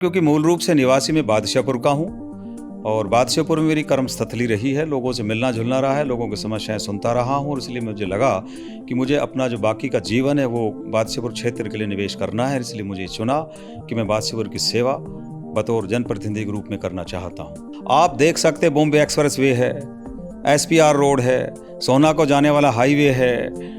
क्योंकि मूल रूप से निवासी मैं बादशाहपुर का हूँ और बादशाहपुर में मेरी कर्मस्थली रही है। लोगों से मिलना जुलना रहा है, लोगों की समस्याएं सुनता रहा हूँ और इसलिए मुझे लगा कि मुझे अपना जो बाकी का जीवन है वो बादशाहपुर क्षेत्र के लिए निवेश करना है। इसलिए मुझे चुना कि मैं बादशाहपुर की सेवा बतौर जनप्रतिनिधि के रूप में करना चाहता हूँ। आप देख सकते बॉम्बे एक्सप्रेस वे है, SPR रोड है, सोना को जाने वाला हाईवे है,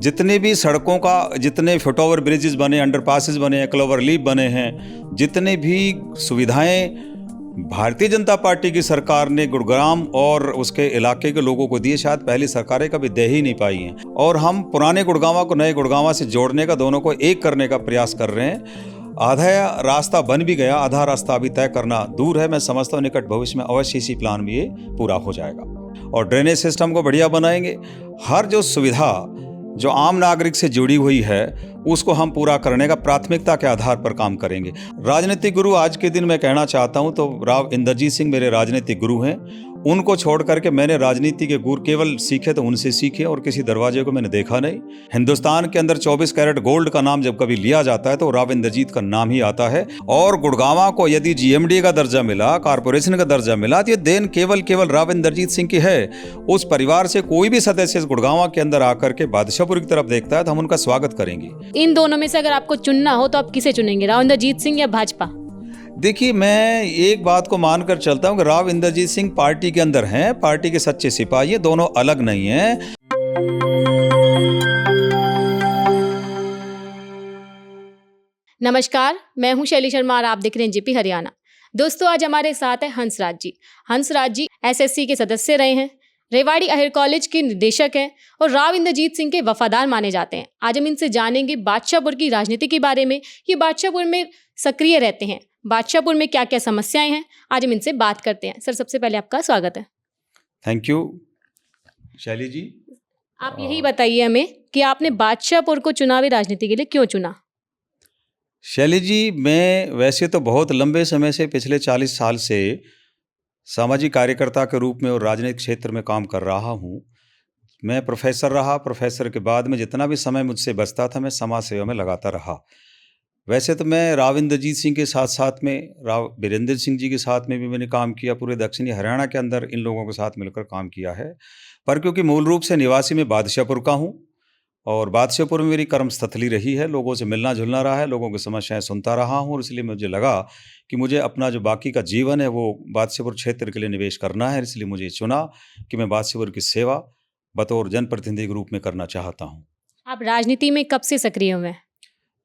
जितने भी सड़कों का, जितने फुटओवर ब्रिजेस बने, अंडरपासेस बने, क्लोवर लीफ बने हैं, जितने भी सुविधाएं भारतीय जनता पार्टी की सरकार ने गुड़गांव और उसके इलाके के लोगों को दिए, शायद पहली सरकारें कभी दे ही नहीं पाई हैं। और हम पुराने गुड़गांव को नए गुड़गांव से जोड़ने का, दोनों को एक करने का प्रयास कर रहे हैं। आधा रास्ता बन भी गया, आधा रास्ता अभी तय करना दूर है। मैं समझता हूँ निकट भविष्य में अवश्य इसी प्लान में ये पूरा हो जाएगा और ड्रेनेज सिस्टम को बढ़िया बनाएंगे। हर जो सुविधा जो आम नागरिक से जुड़ी हुई है उसको हम पूरा करने का प्राथमिकता के आधार पर काम करेंगे। राजनीतिक गुरु आज के दिन मैं कहना चाहता हूं तो राव इंद्रजीत सिंह मेरे राजनीतिक गुरु हैं। उनको छोड़ करके मैंने राजनीति के गुर केवल सीखे तो उनसे सीखे और किसी दरवाजे को मैंने देखा नहीं। हिंदुस्तान के अंदर 24 कैरेट गोल्ड का नाम जब कभी लिया जाता है तो राव इंद्रजीत का नाम ही आता है। और गुड़गांव को यदि GMD का दर्जा मिला, कॉर्पोरेशन का दर्जा मिला, तो ये देन केवल राव इंद्रजीत सिंह की है। उस परिवार से कोई भी सदस्य गुड़गांव के अंदर आकर के बादशाहपुर की तरफ देखता है तो हम उनका स्वागत करेंगे। इन दोनों में से अगर आपको चुनना हो तो आप किसे चुनेंगे, राव इंद्रजीत सिंह या भाजपा? देखिए, मैं एक बात को मानकर चलता हूं कि राव इंद्रजीत सिंह पार्टी के अंदर हैं, पार्टी के सच्चे सिपाही हैं, दोनों अलग नहीं हैं। नमस्कार, मैं हूं शैली शर्मा और आप देख रहे हैं GP हरियाणा। दोस्तों, आज हमारे साथ है हंसराज जी। हंसराज जी SSC के सदस्य रहे हैं, रेवाड़ी अहिर कॉलेज के निदेशक हैं और राव इंद्रजीत सिंह के वफादार माने जाते हैं। आज हम इनसे जानेंगे बादशाहपुर की राजनीति के बारे में। ये बादशाहपुर में सक्रिय रहते हैं, बादशाहपुर में क्या क्या समस्याएं हैं, आज हम इनसे बात करते हैं। सर, सबसे पहले आपका स्वागत है। थैंक यू शैली जी। आप यही बताइए हमें कि आपने बादशाहपुर को चुनावी राजनीति के लिए क्यों चुना? शैली जी, मैं वैसे तो बहुत लंबे समय से, पिछले 40 साल से सामाजिक कार्यकर्ता के रूप में और राजनीतिक क्षेत्र में काम कर रहा हूँ। मैं प्रोफेसर रहा, प्रोफेसर के बाद में जितना भी समय मुझसे बचता था मैं समाज सेवा में लगाता रहा। वैसे तो मैं राव इंद्रजीत सिंह के साथ साथ में राव बीरेंद्र सिंह जी के साथ में भी मैंने काम किया, पूरे दक्षिणी हरियाणा के अंदर इन लोगों के साथ मिलकर काम किया है। पर क्योंकि मूल रूप से निवासी मैं बादशाहपुर का हूँ और बादशाहपुर में मेरी कर्मस्थली रही है, लोगों से मिलना जुलना रहा है, लोगों की समस्याएं सुनता रहा हूँ और इसलिए मुझे लगा कि मुझे अपना जो बाकी का जीवन है वो बादशाहपुर क्षेत्र के लिए निवेश करना है। इसलिए मुझे चुना कि मैं बादशाहपुर की सेवा बतौर जनप्रतिनिधि के रूप में करना चाहता हूँ। आप राजनीति में कब से सक्रिय हुए?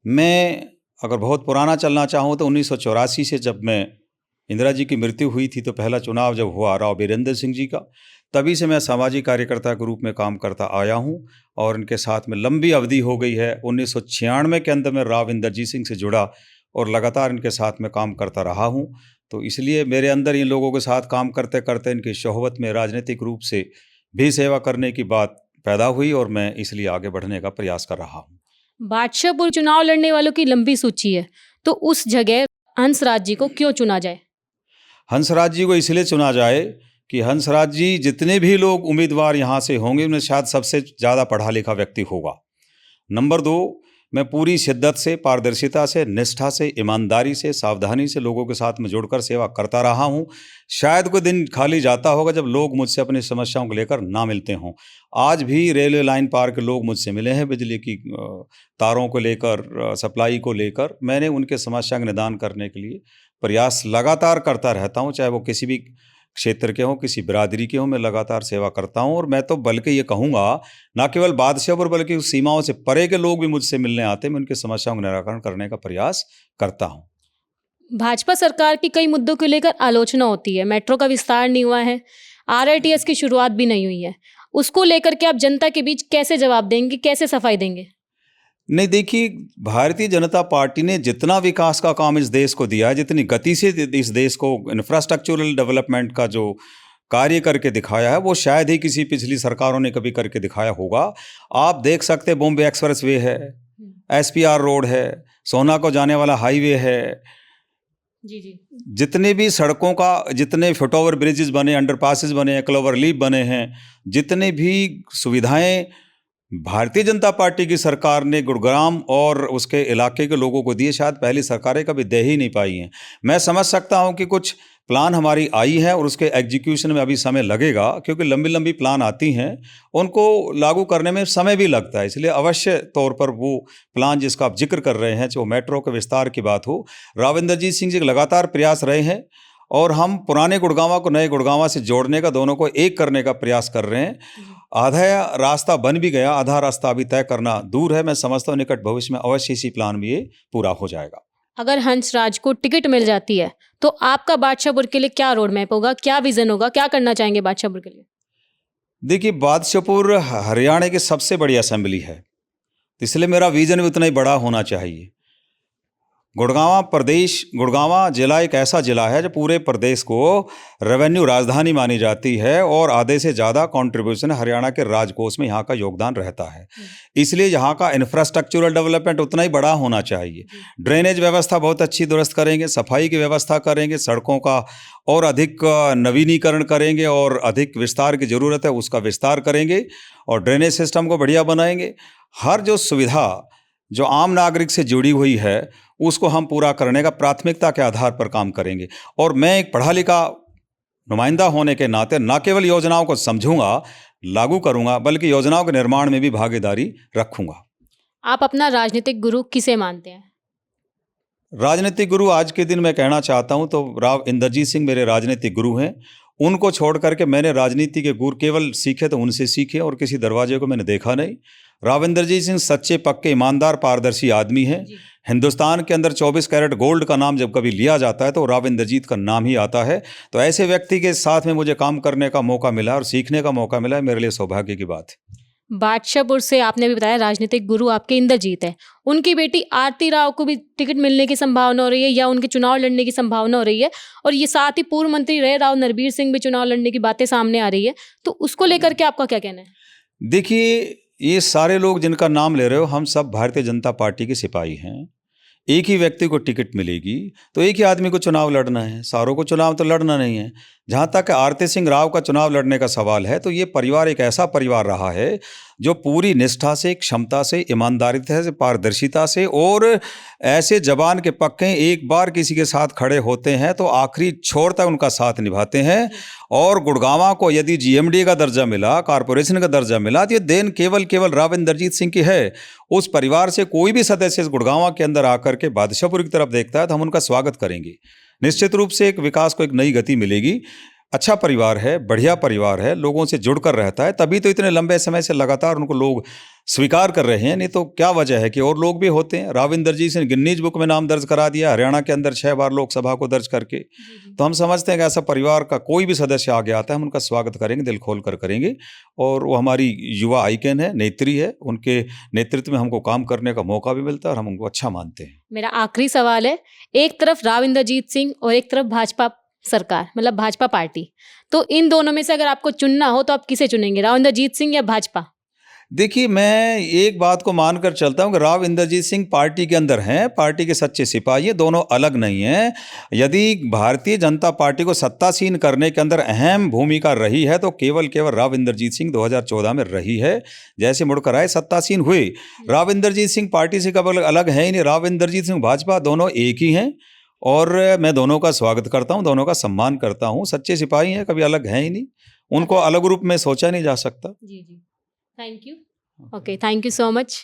मैं अगर बहुत पुराना चलना चाहूँ तो 1984 से, जब मैं इंदिरा जी की मृत्यु हुई थी तो पहला चुनाव जब हुआ राव बीरेंद्र सिंह जी का, तभी से मैं सामाजिक कार्यकर्ता के रूप में काम करता आया हूँ और इनके साथ में लंबी अवधि हो गई है। 1996 के अंदर मैं राव इंद्रजीत सिंह से जुड़ा और लगातार इनके साथ में काम करता रहा हूँ। तो इसलिए मेरे अंदर इन लोगों के साथ काम करते करते इनकी सोहबत में राजनीतिक रूप से भी सेवा करने की बात पैदा हुई और मैं इसलिए आगे बढ़ने का प्रयास कर रहा हूँ। बादशाहपुर चुनाव लड़ने वालों की लंबी सूची है, तो उस जगह हंसराज जी को क्यों चुना जाए? हंसराज जी को इसलिए चुना जाए कि हंसराज जी, जितने भी लोग उम्मीदवार यहाँ से होंगे उनमें शायद सबसे ज़्यादा पढ़ा लिखा व्यक्ति होगा। नंबर 2, मैं पूरी शिद्दत से, पारदर्शिता से, निष्ठा से, ईमानदारी से, सावधानी से लोगों के साथ में जुड़कर सेवा करता रहा हूँ। शायद कोई दिन खाली जाता होगा जब लोग मुझसे अपनी समस्याओं को लेकर ना मिलते हों। आज भी रेलवे लाइन पार के लोग मुझसे मिले हैं, बिजली की तारों को लेकर, सप्लाई को लेकर। मैंने उनके समस्या का निदान करने के लिए प्रयास लगातार करता रहता हूँ, चाहे वो किसी भी क्षेत्र के हों, किसी बिरादरी के हों, मैं लगातार सेवा करता हूं। और मैं तो बल्कि ये कहूँगा, ना केवल बादशाहपुर बल्कि उस सीमाओं से परे के लोग भी मुझसे मिलने आते हैं, मैं उनकी समस्याओं का निराकरण करने का प्रयास करता हूं। भाजपा सरकार की कई मुद्दों को लेकर आलोचना होती है। मेट्रो का विस्तार नहीं हुआ है, RITS की शुरुआत भी नहीं हुई है। उसको लेकर के आप जनता के बीच कैसे जवाब देंगे, कैसे सफाई देंगे? नहीं, देखिए, भारतीय जनता पार्टी ने जितना विकास का काम इस देश को दिया है, जितनी गति से इस देश को इंफ्रास्ट्रक्चरल डेवलपमेंट का जो कार्य करके दिखाया है, वो शायद ही किसी पिछली सरकारों ने कभी करके दिखाया होगा। आप देख सकते बॉम्बे एक्सप्रेस वे है, SPR रोड है, सोना को जाने वाला हाईवे है, जी, जितने भी सड़कों का, जितने फुटओवर ब्रिजेस बने, अंडरपासेस बने, क्लोवर लीफ बने हैं, जितने भी सुविधाएं भारतीय जनता पार्टी की सरकार ने गुरुग्राम और उसके इलाके के लोगों को दिए, शायद पहली सरकारें कभी दे ही नहीं पाई हैं। मैं समझ सकता हूं कि कुछ प्लान हमारी आई है और उसके एग्जीक्यूशन में अभी समय लगेगा, क्योंकि लंबी लंबी प्लान आती हैं, उनको लागू करने में समय भी लगता है। इसलिए अवश्य तौर पर वो प्लान जिसका आप जिक्र कर रहे हैं, जो मेट्रो के विस्तार की बात हो, राव इंद्रजीत सिंह जी के लगातार प्रयास रहे हैं और हम पुराने गुड़गांवा को नए गुड़गांवा से जोड़ने का, दोनों को एक करने का प्रयास कर रहे हैं। आधा रास्ता बन भी गया, आधा रास्ता अभी तय करना दूर है। मैं समझता हूँ निकट भविष्य में अवश्य इसी प्लान में ये पूरा हो जाएगा। अगर हंसराज को टिकट मिल जाती है तो आपका बादशाहपुर के लिए क्या रोड मैप होगा, क्या विजन होगा, क्या करना चाहेंगे बादशाहपुर के लिए? देखिए, बादशाहपुर हरियाणा की सबसे बड़ी असेंबली है, इसलिए मेरा विजन भी उतना ही बड़ा होना चाहिए। गुड़गांवा जिला एक ऐसा जिला है जो पूरे प्रदेश को रेवेन्यू राजधानी मानी जाती है और आधे से ज़्यादा कंट्रीब्यूशन हरियाणा के राजकोष में यहाँ का योगदान रहता है। इसलिए यहाँ का इंफ्रास्ट्रक्चरल डेवलपमेंट उतना ही बड़ा होना चाहिए। ड्रेनेज व्यवस्था बहुत अच्छी दुरुस्त करेंगे, सफाई की व्यवस्था करेंगे, सड़कों का और अधिक नवीनीकरण करेंगे और अधिक विस्तार की ज़रूरत है उसका विस्तार करेंगे और ड्रेनेज सिस्टम को बढ़िया बनाएंगे। हर जो सुविधा जो आम नागरिक से जुड़ी हुई है उसको हम पूरा करने का प्राथमिकता के आधार पर काम करेंगे। और मैं एक पढ़ा लिखा नुमाइंदा होने के नाते न केवल योजनाओं को समझूंगा, लागू करूंगा, बल्कि योजनाओं के निर्माण में भी भागीदारी रखूंगा। आप अपना राजनीतिक गुरु किसे मानते हैं? राजनीतिक गुरु आज के दिन मैं कहना चाहता हूं तो राव इंद्रजीत सिंह मेरे राजनीतिक गुरु हैं। उनको छोड़ करके मैंने राजनीति के गुर केवल सीखे तो उनसे सीखे और किसी दरवाजे को मैंने देखा नहीं। राव इंद्रजीत सिंह सच्चे पक्के ईमानदार पारदर्शी आदमी हैं। हिंदुस्तान के अंदर 24 कैरेट गोल्ड का नाम जब कभी लिया जाता है तो राव इंद्रजीत का नाम ही आता है। तो ऐसे व्यक्ति के साथ में मुझे काम करने का मौका मिला और सीखने का मौका मिला है, मेरे लिए सौभाग्य की बात है। बादशाहपुर से आपने भी बताया राजनीतिक गुरु आपके इंद्रजीत है, उनकी बेटी आरती राव को भी टिकट मिलने की संभावना हो रही है या उनके चुनाव लड़ने की संभावना हो रही है, और ये साथ ही पूर्व मंत्री रहे राव नरबीर सिंह भी चुनाव लड़ने की बातें सामने आ रही है, तो उसको लेकर के आपका क्या कहना है? देखिए, ये सारे लोग जिनका नाम ले रहे हो, हम सब भारतीय जनता पार्टी के सिपाही हैं। एक ही व्यक्ति को टिकट मिलेगी तो एक ही आदमी को चुनाव लड़ना है, सारों को चुनाव तो लड़ना नहीं है। जहाँ तक आरती सिंह राव का चुनाव लड़ने का सवाल है तो ये परिवार एक ऐसा परिवार रहा है जो पूरी निष्ठा से, क्षमता से, ईमानदारी से, पारदर्शिता से और ऐसे जवान के पक्के एक बार किसी के साथ खड़े होते हैं तो आखिरी छोर तक उनका साथ निभाते हैं। और गुड़गांवा को यदि जीएमडी का दर्जा मिला, कॉरपोरेशन का दर्जा मिला, तो ये देन केवल राव इंद्रजीत सिंह की है। उस परिवार से कोई भी सदस्य इस गुड़गांवा के अंदर आकर के बादशाहपुर की तरफ देखता है तो हम उनका स्वागत करेंगे। निश्चित रूप से एक विकास को एक नई गति मिलेगी। अच्छा परिवार है, बढ़िया परिवार है, लोगों से जुड़कर रहता है, तभी तो इतने लंबे समय से लगातार उनको लोग स्वीकार कर रहे हैं। नहीं तो क्या वजह है कि और लोग भी होते हैं। राव इंद्रजीत सिंह गिनीज बुक में नाम दर्ज करा दिया हरियाणा के अंदर 6 बार लोकसभा को दर्ज करके। तो हम समझते हैं कि ऐसा परिवार का कोई भी सदस्य आगे आता है हम उनका स्वागत करेंगे, दिल खोल कर करेंगे। और वो हमारी युवा आइकन है, नेत्री है, उनके नेतृत्व में हमको काम करने का मौका भी मिलता है और हम उनको अच्छा मानते हैं। मेरा आखिरी सवाल है, एक तरफ राव इंद्रजीत सिंह और एक तरफ भाजपा सरकार, मतलब भाजपा पार्टी, तो इन दोनों में से अगर आपको चुनना हो तो आप किसे चुनेंगे, राव इंद्रजीत सिंह या भाजपा? देखिए, मैं एक बात को मानकर चलता हूं कि राव इंद्रजीत सिंह पार्टी के अंदर हैं, पार्टी के सच्चे सिपाही हैं, दोनों अलग नहीं हैं। यदि भारतीय जनता पार्टी को सत्तासीन करने के अंदर अहम भूमिका रही है तो केवल राव इंद्रजीत सिंह 2014 में रही है। जैसे मुड़कर आए सत्तासीन हुए। राव इंद्रजीत सिंह पार्टी से कभी अलग है ही नहीं। राव इंद्रजीत सिंह भाजपा दोनों एक ही हैं और मैं दोनों का स्वागत करता हूं, दोनों का सम्मान करता हूं। सच्चे सिपाही हैं, कभी अलग हैं ही नहीं, उनको अलग रूप में सोचा नहीं जा सकता। जी जी, thank you. Okay, thank you so much.